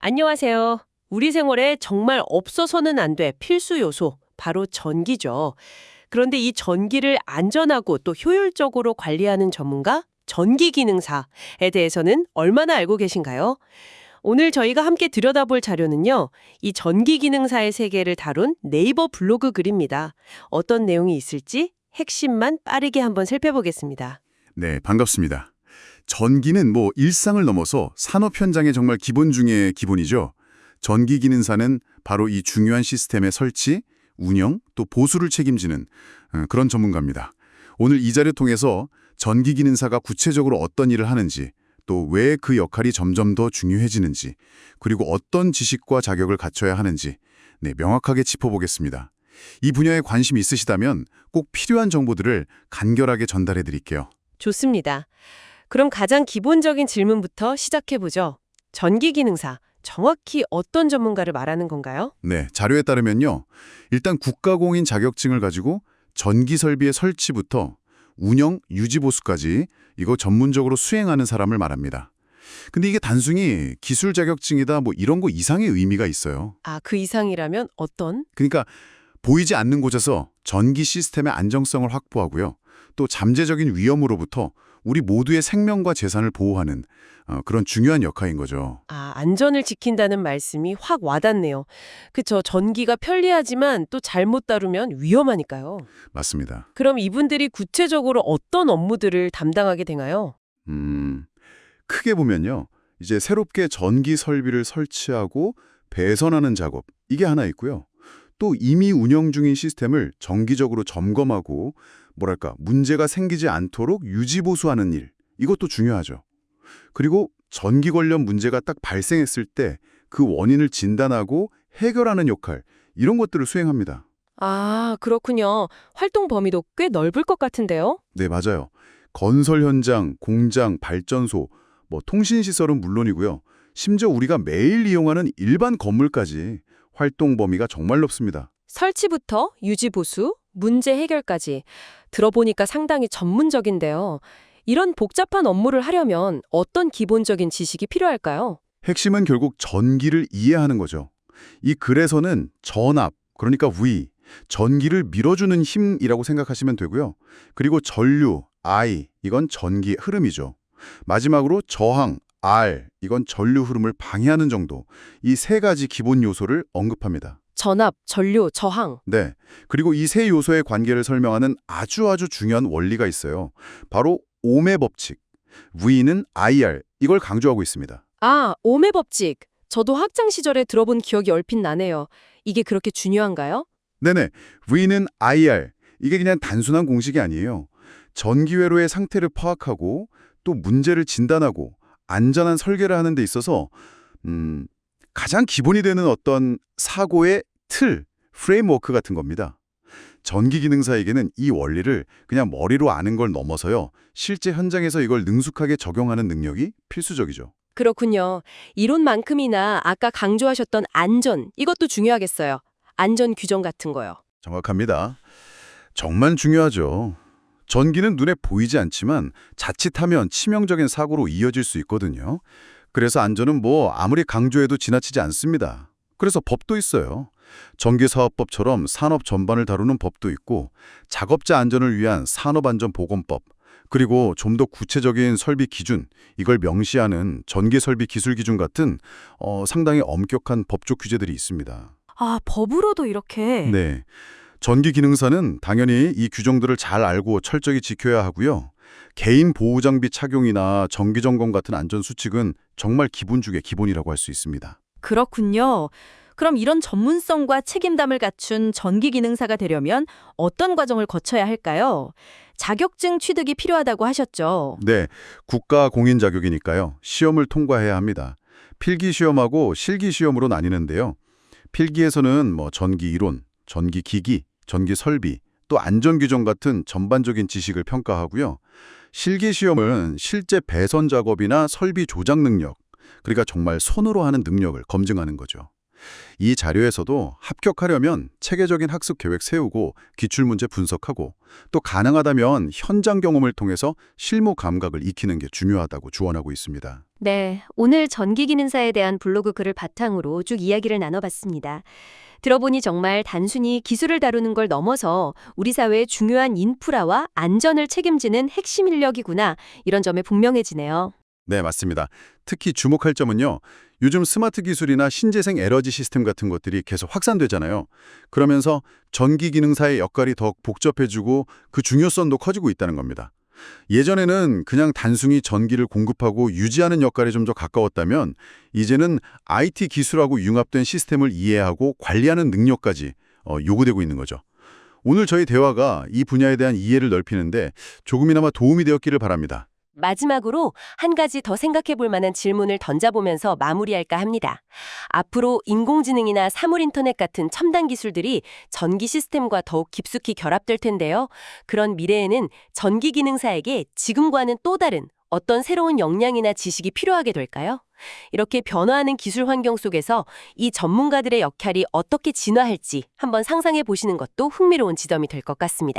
안녕하세요. 우리 생활에 정말 없어서는 안 돼 필수 요소, 바로 전기죠. 그런데 이 전기를 안전하고 또 효율적으로 관리하는 전문가, 전기기능사에 대해서는 얼마나 알고 계신가요? 오늘 저희가 함께 들여다볼 자료는요, 이 전기기능사의 세계를 다룬 네이버 블로그 글입니다. 어떤 내용이 있을지 핵심만 빠르게 한번 살펴보겠습니다. 네, 반갑습니다. 전기는 일상을 넘어서 산업 현장의 정말 기본 중의 기본이죠. 전기 기능사는 바로 이 중요한 시스템의 설치, 운영, 또 보수를 책임지는 그런 전문가입니다. 오늘 이 자료 통해서 전기 기능사가 구체적으로 어떤 일을 하는지, 또 왜 그 역할이 점점 더 중요해지는지, 그리고 어떤 지식과 자격을 갖춰야 하는지 명확하게 짚어보겠습니다. 이 분야에 관심이 있으시다면 꼭 필요한 정보들을 간결하게 전달해 드릴게요. 좋습니다. 그럼 가장 기본적인 질문부터 시작해보죠. 전기기능사, 정확히 어떤 전문가를 말하는 건가요? 네, 자료에 따르면요. 일단 국가공인 자격증을 가지고 전기 설비의 설치부터 운영, 유지 보수까지 이거 전문적으로 수행하는 사람을 말합니다. 근데 이게 단순히 기술 자격증이다 이런 거 이상의 의미가 있어요. 아, 그 이상이라면 어떤? 그러니까 보이지 않는 곳에서 전기 시스템의 안정성을 확보하고요. 또 잠재적인 위험으로부터 우리 모두의 생명과 재산을 보호하는 그런 중요한 역할인 거죠. 아, 안전을 지킨다는 말씀이 확 와닿네요. 그쵸, 전기가 편리하지만 또 잘못 다루면 위험하니까요. 맞습니다. 그럼 이분들이 구체적으로 어떤 업무들을 담당하게 되나요? 크게 보면요. 이제 새롭게 전기 설비를 설치하고 배선하는 작업, 이게 하나 있고요. 또 이미 운영 중인 시스템을 정기적으로 점검하고 문제가 생기지 않도록 유지 보수하는 일, 이것도 중요하죠. 그리고 전기 관련 문제가 딱 발생했을 때 그 원인을 진단하고 해결하는 역할, 이런 것들을 수행합니다. 아, 그렇군요. 활동 범위도 꽤 넓을 것 같은데요? 네, 맞아요. 건설 현장, 공장, 발전소, 통신시설은 물론이고요. 심지어 우리가 매일 이용하는 일반 건물까지 활동 범위가 정말 넓습니다. 설치부터 유지 보수, 문제 해결까지 들어보니까 상당히 전문적인데요. 이런 복잡한 업무를 하려면 어떤 기본적인 지식이 필요할까요? 핵심은 결국 전기를 이해하는 거죠. 이 글에서는 전압, 그러니까 위, 전기를 밀어주는 힘이라고 생각하시면 되고요. 그리고 전류, I, 이건 전기 흐름이죠. 마지막으로 저항, R, 이건 전류 흐름을 방해하는 정도. 이 세 가지 기본 요소를 언급합니다. 전압, 전류, 저항. 네. 그리고 이 세 요소의 관계를 설명하는 아주 중요한 원리가 있어요. 바로 옴의 법칙. V는 IR, 이걸 강조하고 있습니다. 아, 옴의 법칙. 저도 학창 시절에 들어본 기억이 얼핏 나네요. 이게 그렇게 중요한가요? 네네. V는 IR. 이게 그냥 단순한 공식이 아니에요. 전기회로의 상태를 파악하고 또 문제를 진단하고 안전한 설계를 하는 데 있어서 가장 기본이 되는 어떤 사고의 틀, 프레임워크 같은 겁니다. 전기기능사에게는 이 원리를 그냥 머리로 아는 걸 넘어서요. 실제 현장에서 이걸 능숙하게 적용하는 능력이 필수적이죠. 그렇군요. 이론만큼이나 아까 강조하셨던 안전, 이것도 중요하겠어요. 안전 규정 같은 거요. 정확합니다. 정말 중요하죠. 전기는 눈에 보이지 않지만 자칫하면 치명적인 사고로 이어질 수 있거든요. 그래서 안전은 아무리 강조해도 지나치지 않습니다. 그래서 법도 있어요. 전기사업법처럼 산업 전반을 다루는 법도 있고 작업자 안전을 위한 산업안전보건법, 그리고 좀 더 구체적인 설비 기준, 이걸 명시하는 전기설비 기술기준 같은 상당히 엄격한 법적 규제들이 있습니다. 아, 법으로도 이렇게. 네. 전기기능사는 당연히 이 규정들을 잘 알고 철저히 지켜야 하고요. 개인 보호장비 착용이나 정기점검 같은 안전수칙은 정말 기본 중의 기본이라고 할 수 있습니다. 그렇군요. 그럼 이런 전문성과 책임감을 갖춘 전기 기능사가 되려면 어떤 과정을 거쳐야 할까요? 자격증 취득이 필요하다고 하셨죠. 네, 국가 공인 자격이니까요. 시험을 통과해야 합니다. 필기 시험하고 실기 시험으로 나뉘는데요. 필기에서는 전기 이론, 전기 기기, 전기 설비, 또 안전 규정 같은 전반적인 지식을 평가하고요. 실기 시험은 실제 배선 작업이나 설비 조작 능력, 그러니까 정말 손으로 하는 능력을 검증하는 거죠. 이 자료에서도 합격하려면 체계적인 학습 계획 세우고 기출문제 분석하고 또 가능하다면 현장 경험을 통해서 실무 감각을 익히는 게 중요하다고 조언하고 있습니다. 네, 오늘 전기기능사에 대한 블로그 글을 바탕으로 쭉 이야기를 나눠봤습니다. 들어보니 정말 단순히 기술을 다루는 걸 넘어서 우리 사회의 중요한 인프라와 안전을 책임지는 핵심 인력이구나, 이런 점에 분명해지네요. 네, 맞습니다. 특히 주목할 점은요. 요즘 스마트 기술이나 신재생 에너지 시스템 같은 것들이 계속 확산되잖아요. 그러면서 전기 기능사의 역할이 더 복잡해지고 그 중요성도 커지고 있다는 겁니다. 예전에는 그냥 단순히 전기를 공급하고 유지하는 역할에 좀 더 가까웠다면 이제는 IT 기술하고 융합된 시스템을 이해하고 관리하는 능력까지 요구되고 있는 거죠. 오늘 저희 대화가 이 분야에 대한 이해를 넓히는데 조금이나마 도움이 되었기를 바랍니다. 마지막으로 한 가지 더 생각해 볼 만한 질문을 던져보면서 마무리할까 합니다. 앞으로 인공지능이나 사물 인터넷 같은 첨단 기술들이 전기 시스템과 더욱 깊숙이 결합될 텐데요. 그런 미래에는 전기 기능사에게 지금과는 또 다른 어떤 새로운 역량이나 지식이 필요하게 될까요? 이렇게 변화하는 기술 환경 속에서 이 전문가들의 역할이 어떻게 진화할지 한번 상상해 보시는 것도 흥미로운 지점이 될 것 같습니다.